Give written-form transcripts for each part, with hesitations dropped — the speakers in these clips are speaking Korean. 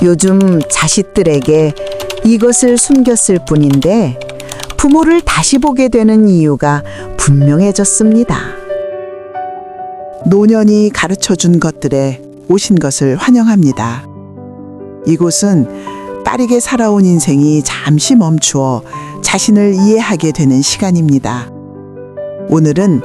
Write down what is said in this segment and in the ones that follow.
요즘 자식들에게 이것을 숨겼을 뿐인데 부모를 다시 보게 되는 이유가 분명해졌습니다. 노년이 가르쳐준 것들에 오신 것을 환영합니다. 이곳은 빠르게 살아온 인생이 잠시 멈추어 자신을 이해하게 되는 시간입니다. 오늘은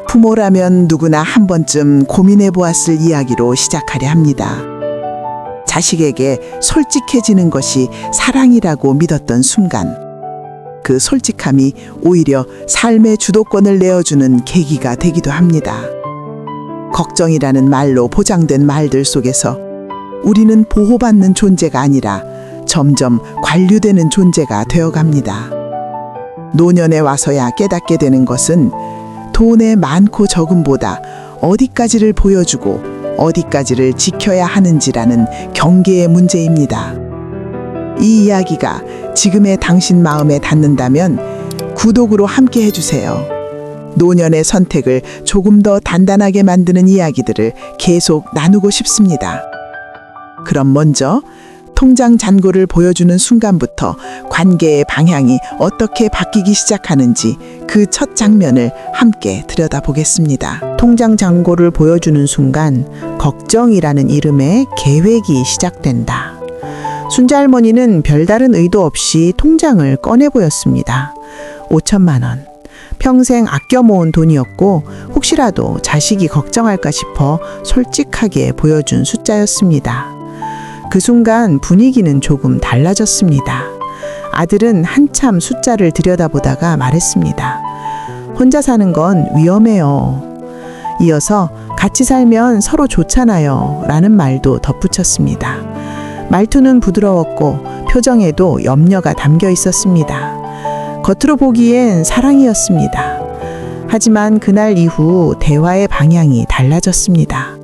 부모라면 누구나 한 번쯤 고민해 보았을 이야기로 시작하려 합니다. 자식에게 솔직해지는 것이 사랑이라고 믿었던 순간, 그 솔직함이 오히려 삶의 주도권을 내어주는 계기가 되기도 합니다. 걱정이라는 말로 보장된 말들 속에서 우리는 보호받는 존재가 아니라 점점 관리되는 존재가 되어갑니다. 노년에 와서야 깨닫게 되는 것은 돈의 많고 적음보다 어디까지를 보여주고 어디까지를 지켜야 하는지라는 경계의 문제입니다. 이 이야기가 지금의 당신 마음에 닿는다면 구독으로 함께 해주세요. 노년의 선택을 조금 더 단단하게 만드는 이야기들을 계속 나누고 싶습니다. 그럼 먼저 통장 잔고를 보여주는 순간부터 관계의 방향이 어떻게 바뀌기 시작하는지 그 첫 장면을 함께 들여다보겠습니다. 통장 잔고를 보여주는 순간 걱정이라는 이름의 계획이 시작된다. 순자할머니는 별다른 의도 없이 통장을 꺼내 보였습니다. 5천만 원. 평생 아껴 모은 돈이었고 혹시라도 자식이 걱정할까 싶어 솔직하게 보여준 숫자였습니다. 그 순간 분위기는 조금 달라졌습니다. 아들은 한참 숫자를 들여다보다가 말했습니다. 혼자 사는 건 위험해요. 이어서 같이 살면 서로 좋잖아요. 라는 말도 덧붙였습니다. 말투는 부드러웠고 표정에도 염려가 담겨 있었습니다. 겉으로 보기엔 사랑이었습니다. 하지만 그날 이후 대화의 방향이 달라졌습니다.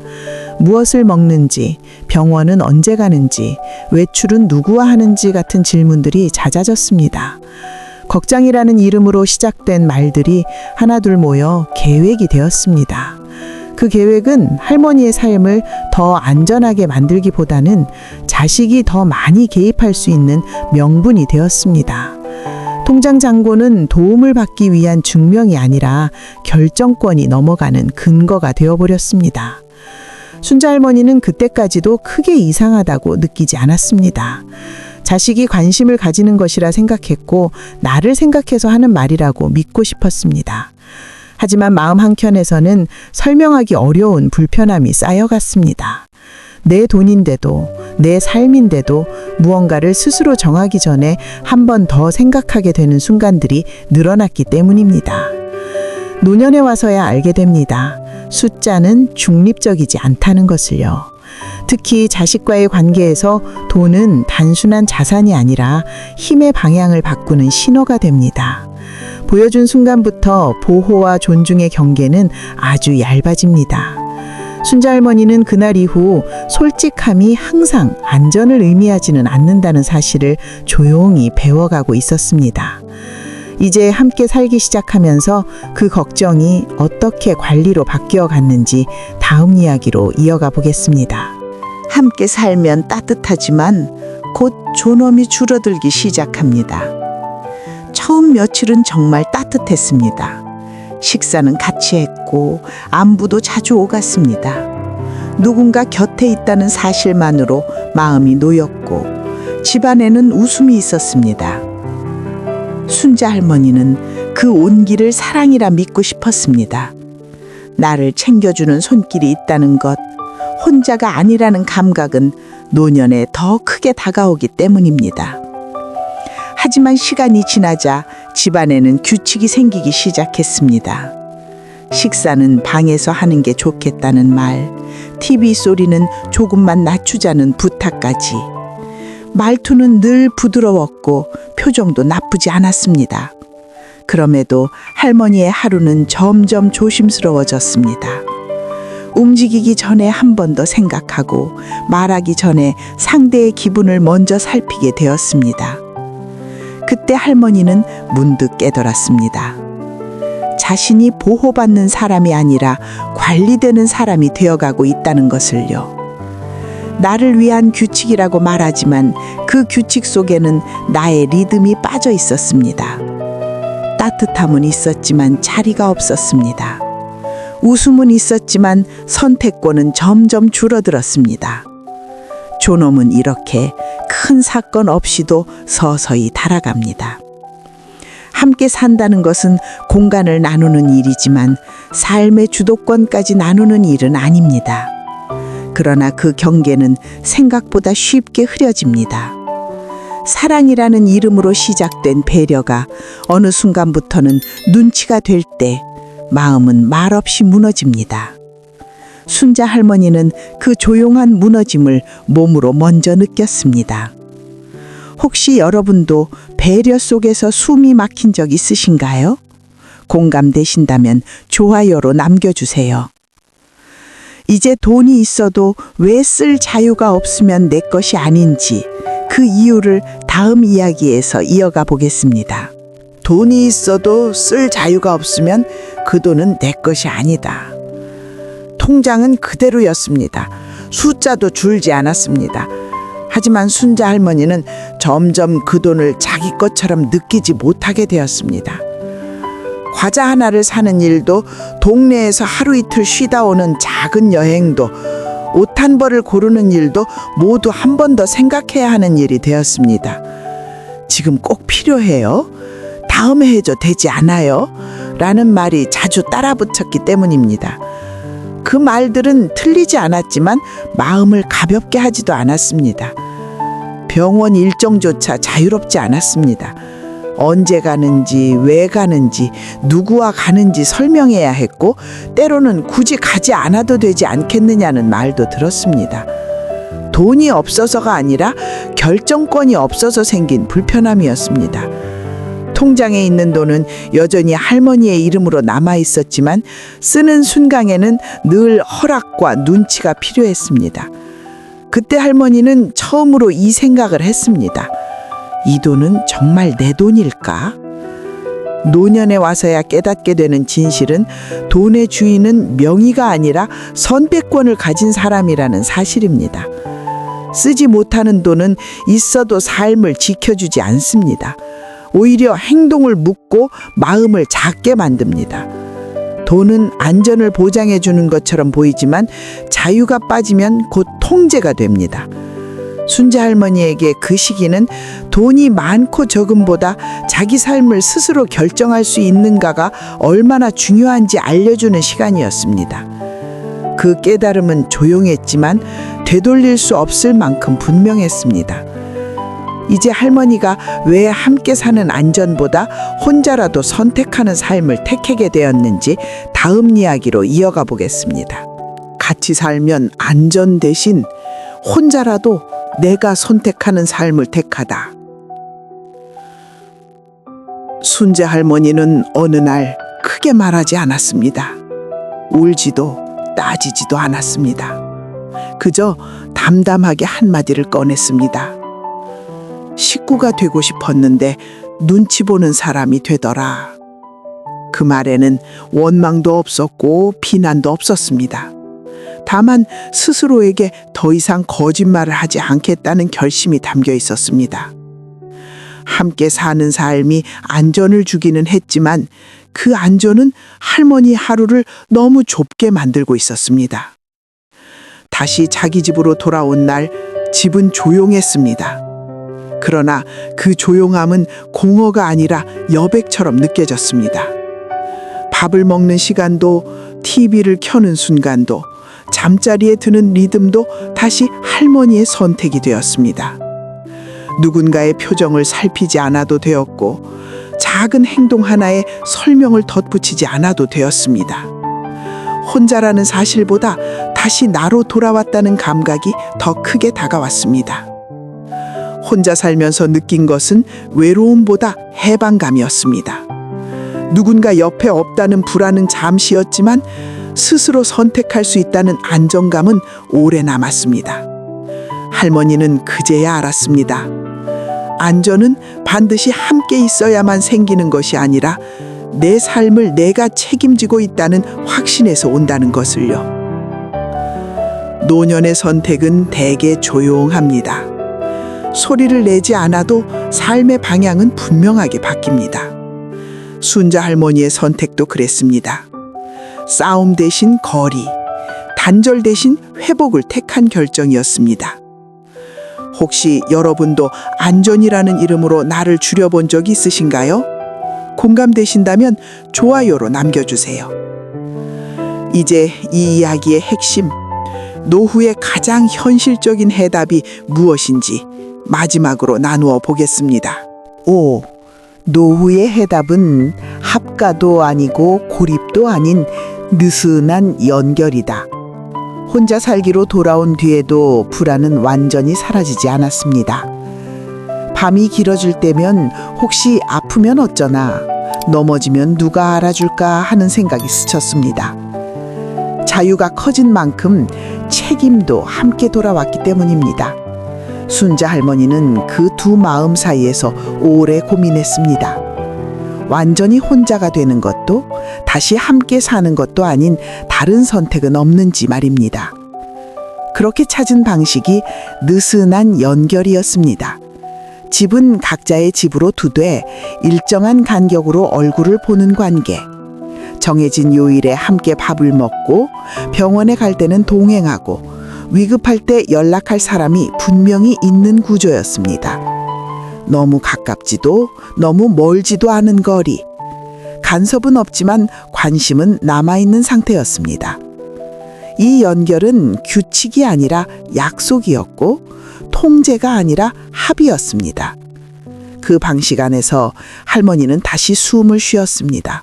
무엇을 먹는지, 병원은 언제 가는지, 외출은 누구와 하는지 같은 질문들이 잦아졌습니다. 걱정이라는 이름으로 시작된 말들이 하나둘 모여 계획이 되었습니다. 그 계획은 할머니의 삶을 더 안전하게 만들기보다는 자식이 더 많이 개입할 수 있는 명분이 되었습니다. 통장 잔고는 도움을 받기 위한 증명이 아니라 결정권이 넘어가는 근거가 되어버렸습니다. 순자할머니는 그때까지도 크게 이상하다고 느끼지 않았습니다. 자식이 관심을 가지는 것이라 생각했고 나를 생각해서 하는 말이라고 믿고 싶었습니다. 하지만 마음 한켠에서는 설명하기 어려운 불편함이 쌓여갔습니다. 내 돈인데도, 내 삶인데도 무언가를 스스로 정하기 전에 한 번 더 생각하게 되는 순간들이 늘어났기 때문입니다. 노년에 와서야 알게 됩니다. 숫자는 중립적이지 않다는 것을요. 특히 자식과의 관계에서 돈은 단순한 자산이 아니라 힘의 방향을 바꾸는 신호가 됩니다. 보여준 순간부터 보호와 존중의 경계는 아주 얇아집니다. 순자할머니는 그날 이후 솔직함이 항상 안전을 의미하지는 않는다는 사실을 조용히 배워가고 있었습니다. 이제 함께 살기 시작하면서 그 걱정이 어떻게 관리로 바뀌어 갔는지 다음 이야기로 이어가 보겠습니다. 함께 살면 따뜻하지만 곧 존엄이 줄어들기 시작합니다. 처음 며칠은 정말 따뜻했습니다. 식사는 같이 했고 안부도 자주 오갔습니다. 누군가 곁에 있다는 사실만으로 마음이 놓였고 집안에는 웃음이 있었습니다. 순자 할머니는 그 온기를 사랑이라 믿고 싶었습니다. 나를 챙겨주는 손길이 있다는 것, 혼자가 아니라는 감각은 노년에 더 크게 다가오기 때문입니다. 하지만 시간이 지나자 집안에는 규칙이 생기기 시작했습니다. 식사는 방에서 하는 게 좋겠다는 말, TV 소리는 조금만 낮추자는 부탁까지. 말투는 늘 부드러웠고 표정도 나쁘지 않았습니다. 그럼에도 할머니의 하루는 점점 조심스러워졌습니다. 움직이기 전에 한 번 더 생각하고 말하기 전에 상대의 기분을 먼저 살피게 되었습니다. 그때 할머니는 문득 깨달았습니다. 자신이 보호받는 사람이 아니라 관리되는 사람이 되어가고 있다는 것을요. 나를 위한 규칙이라고 말하지만 그 규칙 속에는 나의 리듬이 빠져 있었습니다. 따뜻함은 있었지만 자리가 없었습니다. 웃음은 있었지만 선택권은 점점 줄어들었습니다. 존엄은 이렇게 큰 사건 없이도 서서히 달아갑니다. 함께 산다는 것은 공간을 나누는 일이지만 삶의 주도권까지 나누는 일은 아닙니다. 그러나 그 경계는 생각보다 쉽게 흐려집니다. 사랑이라는 이름으로 시작된 배려가 어느 순간부터는 눈치가 될 때 마음은 말없이 무너집니다. 순자 할머니는 그 조용한 무너짐을 몸으로 먼저 느꼈습니다. 혹시 여러분도 배려 속에서 숨이 막힌 적 있으신가요? 공감되신다면 좋아요로 남겨주세요. 이제 돈이 있어도 왜 쓸 자유가 없으면 내 것이 아닌지 그 이유를 다음 이야기에서 이어가 보겠습니다. 돈이 있어도 쓸 자유가 없으면 그 돈은 내 것이 아니다. 통장은 그대로였습니다. 숫자도 줄지 않았습니다. 하지만 순자 할머니는 점점 그 돈을 자기 것처럼 느끼지 못하게 되었습니다. 과자 하나를 사는 일도, 동네에서 하루 이틀 쉬다 오는 작은 여행도, 옷 한 벌을 고르는 일도 모두 한 번 더 생각해야 하는 일이 되었습니다. 지금 꼭 필요해요? 다음에 해줘 되지 않아요? 라는 말이 자주 따라붙었기 때문입니다. 그 말들은 틀리지 않았지만 마음을 가볍게 하지도 않았습니다. 병원 일정조차 자유롭지 않았습니다. 언제 가는지, 왜 가는지, 누구와 가는지 설명해야 했고, 때로는 굳이 가지 않아도 되지 않겠느냐는 말도 들었습니다. 돈이 없어서가 아니라 결정권이 없어서 생긴 불편함이었습니다. 통장에 있는 돈은 여전히 할머니의 이름으로 남아 있었지만 쓰는 순간에는 늘 허락과 눈치가 필요했습니다. 그때 할머니는 처음으로 이 생각을 했습니다. 이 돈은 정말 내 돈일까? 노년에 와서야 깨닫게 되는 진실은 돈의 주인은 명의가 아니라 선택권을 가진 사람이라는 사실입니다. 쓰지 못하는 돈은 있어도 삶을 지켜주지 않습니다. 오히려 행동을 묻고 마음을 작게 만듭니다. 돈은 안전을 보장해 주는 것처럼 보이지만 자유가 빠지면 곧 통제가 됩니다. 순자 할머니에게 그 시기는 돈이 많고 적음보다 자기 삶을 스스로 결정할 수 있는가가 얼마나 중요한지 알려주는 시간이었습니다. 그 깨달음은 조용했지만 되돌릴 수 없을 만큼 분명했습니다. 이제 할머니가 왜 함께 사는 안전보다 혼자라도 선택하는 삶을 택하게 되었는지 다음 이야기로 이어가 보겠습니다. 같이 살면 안전 대신 혼자라도 내가 선택하는 삶을 택하다. 순자 할머니는 어느 날 크게 말하지 않았습니다. 울지도 따지지도 않았습니다. 그저 담담하게 한마디를 꺼냈습니다. 식구가 되고 싶었는데 눈치 보는 사람이 되더라. 그 말에는 원망도 없었고 비난도 없었습니다. 다만 스스로에게 더 이상 거짓말을 하지 않겠다는 결심이 담겨 있었습니다. 함께 사는 삶이 안전을 주기는 했지만 그 안전은 할머니 하루를 너무 좁게 만들고 있었습니다. 다시 자기 집으로 돌아온 날 집은 조용했습니다. 그러나 그 조용함은 공허가 아니라 여백처럼 느껴졌습니다. 밥을 먹는 시간도, TV를 켜는 순간도, 잠자리에 드는 리듬도 다시 할머니의 선택이 되었습니다. 누군가의 표정을 살피지 않아도 되었고, 작은 행동 하나에 설명을 덧붙이지 않아도 되었습니다. 혼자라는 사실보다 다시 나로 돌아왔다는 감각이 더 크게 다가왔습니다. 혼자 살면서 느낀 것은 외로움보다 해방감이었습니다. 누군가 옆에 없다는 불안은 잠시였지만 스스로 선택할 수 있다는 안정감은 오래 남았습니다. 할머니는 그제야 알았습니다. 안전은 반드시 함께 있어야만 생기는 것이 아니라 내 삶을 내가 책임지고 있다는 확신에서 온다는 것을요. 노년의 선택은 대개 조용합니다. 소리를 내지 않아도 삶의 방향은 분명하게 바뀝니다. 순자 할머니의 선택도 그랬습니다. 싸움 대신 거리, 단절 대신 회복을 택한 결정이었습니다. 혹시 여러분도 안전이라는 이름으로 나를 줄여본 적 있으신가요? 공감되신다면 좋아요로 남겨주세요. 이제 이 이야기의 핵심, 노후의 가장 현실적인 해답이 무엇인지 마지막으로 나누어 보겠습니다. 5. 노후의 해답은 합가도 아니고 고립도 아닌 느슨한 연결이다. 혼자 살기로 돌아온 뒤에도 불안은 완전히 사라지지 않았습니다. 밤이 길어질 때면 혹시 아프면 어쩌나, 넘어지면 누가 알아줄까 하는 생각이 스쳤습니다. 자유가 커진 만큼 책임도 함께 돌아왔기 때문입니다. 순자 할머니는 그 두 마음 사이에서 오래 고민했습니다. 완전히 혼자가 되는 것도 다시 함께 사는 것도 아닌 다른 선택은 없는지 말입니다. 그렇게 찾은 방식이 느슨한 연결이었습니다. 집은 각자의 집으로 두되 일정한 간격으로 얼굴을 보는 관계. 정해진 요일에 함께 밥을 먹고 병원에 갈 때는 동행하고 위급할 때 연락할 사람이 분명히 있는 구조였습니다. 너무 가깝지도 너무 멀지도 않은 거리. 간섭은 없지만 관심은 남아있는 상태였습니다. 이 연결은 규칙이 아니라 약속이었고 통제가 아니라 합의였습니다. 그 방식 안에서 할머니는 다시 숨을 쉬었습니다.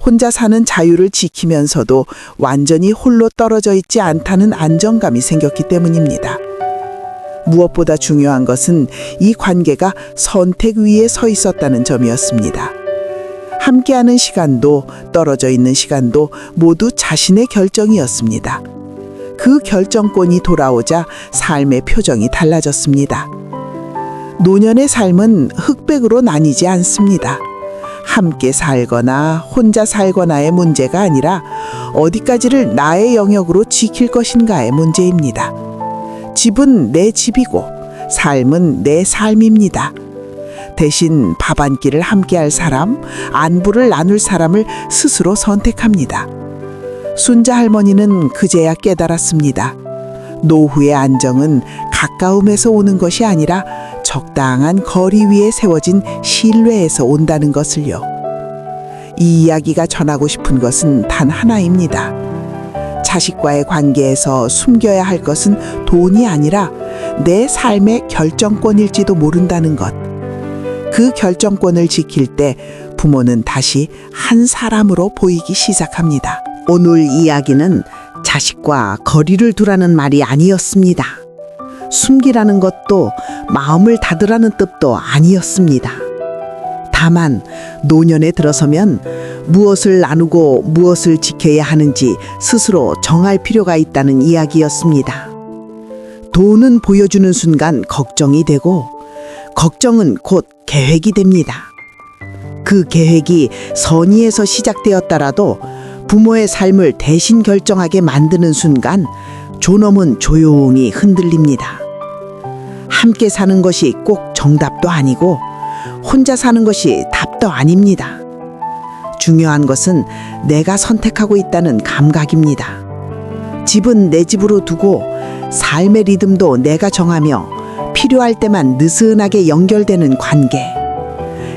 혼자 사는 자유를 지키면서도 완전히 홀로 떨어져 있지 않다는 안정감이 생겼기 때문입니다. 무엇보다 중요한 것은 이 관계가 선택 위에 서 있었다는 점이었습니다. 함께하는 시간도 떨어져 있는 시간도 모두 자신의 결정이었습니다. 그 결정권이 돌아오자 삶의 표정이 달라졌습니다. 노년의 삶은 흑백으로 나뉘지 않습니다. 함께 살거나 혼자 살거나의 문제가 아니라 어디까지를 나의 영역으로 지킬 것인가의 문제입니다. 집은 내 집이고 삶은 내 삶입니다. 대신 밥 한 끼를 함께할 사람, 안부를 나눌 사람을 스스로 선택합니다. 순자 할머니는 그제야 깨달았습니다. 노후의 안정은 가까움에서 오는 것이 아니라 적당한 거리 위에 세워진 신뢰에서 온다는 것을요. 이 이야기가 전하고 싶은 것은 단 하나입니다. 자식과의 관계에서 숨겨야 할 것은 돈이 아니라 내 삶의 결정권일지도 모른다는 것. 그 결정권을 지킬 때 부모는 다시 한 사람으로 보이기 시작합니다. 오늘 이야기는 자식과 거리를 두라는 말이 아니었습니다. 숨기라는 것도 마음을 닫으라는 뜻도 아니었습니다. 다만 노년에 들어서면 무엇을 나누고 무엇을 지켜야 하는지 스스로 정할 필요가 있다는 이야기였습니다. 돈은 보여주는 순간 걱정이 되고 걱정은 곧 계획이 됩니다. 그 계획이 선의에서 시작되었더라도 부모의 삶을 대신 결정하게 만드는 순간 존엄은 조용히 흔들립니다. 함께 사는 것이 꼭 정답도 아니고 혼자 사는 것이 답도 아닙니다. 중요한 것은 내가 선택하고 있다는 감각입니다. 집은 내 집으로 두고 삶의 리듬도 내가 정하며 필요할 때만 느슨하게 연결되는 관계.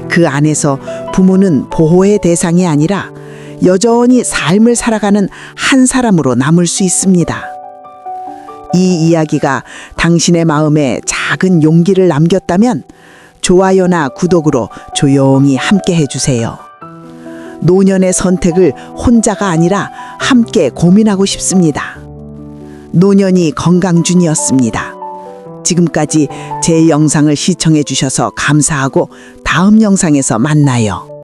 그 안에서 부모는 보호의 대상이 아니라 여전히 삶을 살아가는 한 사람으로 남을 수 있습니다. 이 이야기가 당신의 마음에 작은 용기를 남겼다면 좋아요나 구독으로 조용히 함께 해주세요. 노년의 선택을 혼자가 아니라 함께 고민하고 싶습니다. 노년이 건강준이었습니다. 지금까지 제 영상을 시청해 주셔서 감사하고 다음 영상에서 만나요.